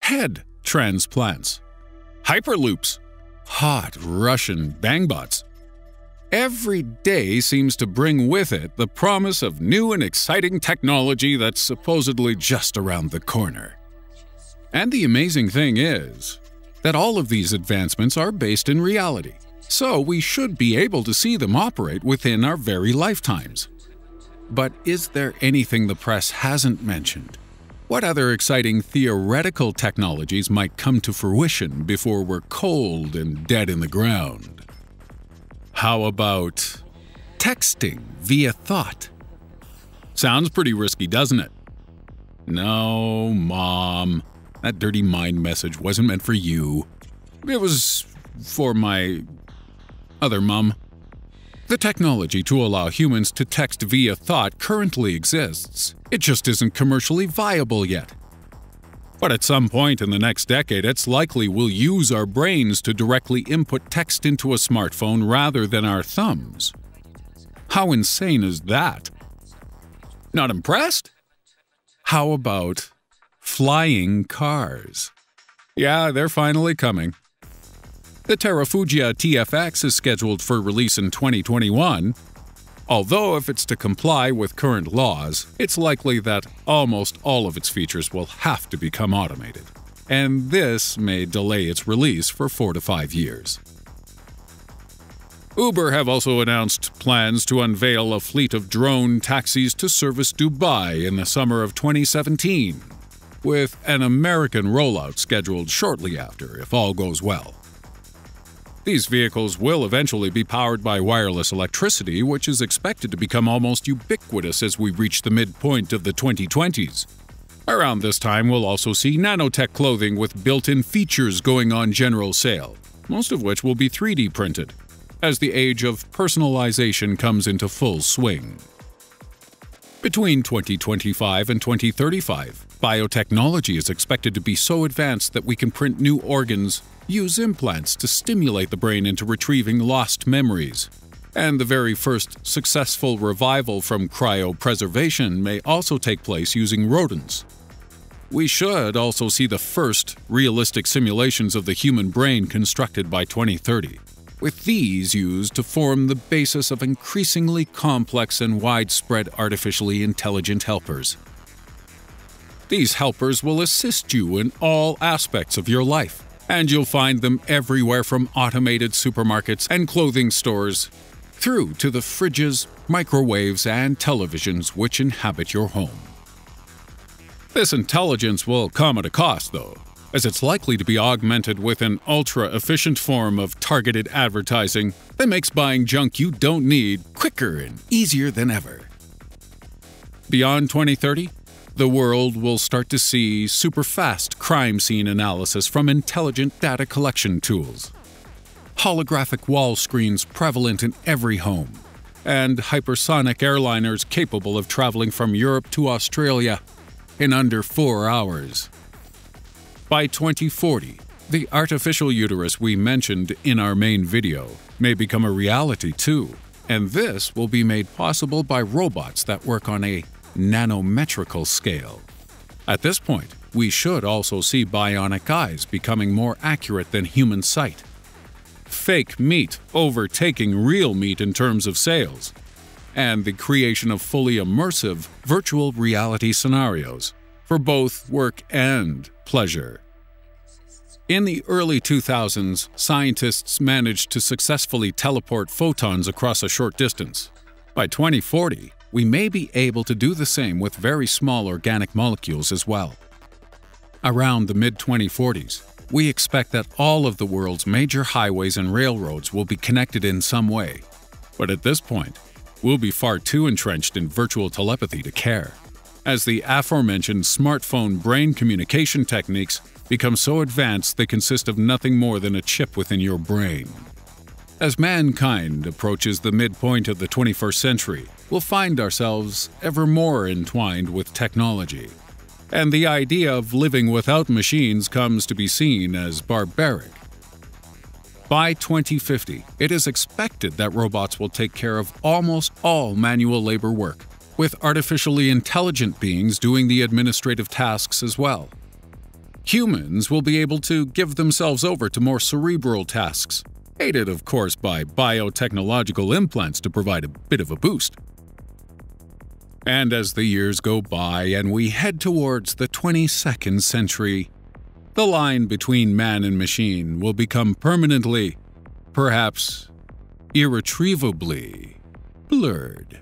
head transplants, hyperloops, hot Russian bangbots. Every day seems to bring with it the promise of new and exciting technology that's supposedly just around the corner. And the amazing thing is that all of these advancements are based in reality, so we should be able to see them operate within our very lifetimes. But is there anything the press hasn't mentioned? What other exciting theoretical technologies might come to fruition before we're cold and dead in the ground? How about texting via thought? Sounds pretty risky, doesn't it? No, Mom. That dirty mind message wasn't meant for you. It was for my other mom. The technology to allow humans to text via thought currently exists. It just isn't commercially viable yet. But at some point in the next decade, it's likely we'll use our brains to directly input text into a smartphone rather than our thumbs. How insane is that? Not impressed? How about flying cars? Yeah, they're finally coming. The Terrafugia TFX is scheduled for release in 2021. Although if it's to comply with current laws, it's likely that almost all of its features will have to become automated, and this may delay its release for 4 to 5 years. Uber have also announced plans to unveil a fleet of drone taxis to service Dubai in the summer of 2017, with an American rollout scheduled shortly after if all goes well. These vehicles will eventually be powered by wireless electricity, which is expected to become almost ubiquitous as we reach the midpoint of the 2020s. Around this time, we'll also see nanotech clothing with built-in features going on general sale, most of which will be 3D printed, as the age of personalization comes into full swing. Between 2025 and 2035, biotechnology is expected to be so advanced that we can print new organs, use implants to stimulate the brain into retrieving lost memories. And the very first successful revival from cryopreservation may also take place using rodents. We should also see the first realistic simulations of the human brain constructed by 2030, with these used to form the basis of increasingly complex and widespread artificially intelligent helpers. These helpers will assist you in all aspects of your life, and you'll find them everywhere from automated supermarkets and clothing stores through to the fridges, microwaves, and televisions which inhabit your home. This intelligence will come at a cost, though, as it's likely to be augmented with an ultra-efficient form of targeted advertising that makes buying junk you don't need quicker and easier than ever. Beyond 2030, the world will start to see super-fast crime scene analysis from intelligent data collection tools, holographic wall screens prevalent in every home, and hypersonic airliners capable of traveling from Europe to Australia in under 4 hours. By 2040, the artificial uterus we mentioned in our main video may become a reality too, and this will be made possible by robots that work on a nanometrical scale. At this point, we should also see bionic eyes becoming more accurate than human sight, fake meat overtaking real meat in terms of sales, and the creation of fully immersive virtual reality scenarios for both work and pleasure. In the early 2000s, scientists managed to successfully teleport photons across a short distance. By 2040, we may be able to do the same with very small organic molecules as well. Around the mid-2040s, we expect that all of the world's major highways and railroads will be connected in some way. But at this point, we'll be far too entrenched in virtual telepathy to care, as the aforementioned smartphone brain communication techniques become so advanced they consist of nothing more than a chip within your brain. As mankind approaches the midpoint of the 21st century, we'll find ourselves ever more entwined with technology, and the idea of living without machines comes to be seen as barbaric. By 2050, it is expected that robots will take care of almost all manual labor work, with artificially intelligent beings doing the administrative tasks as well. Humans will be able to give themselves over to more cerebral tasks, aided of course by biotechnological implants to provide a bit of a boost. And as the years go by and we head towards the 22nd century, the line between man and machine will become permanently, perhaps irretrievably, blurred.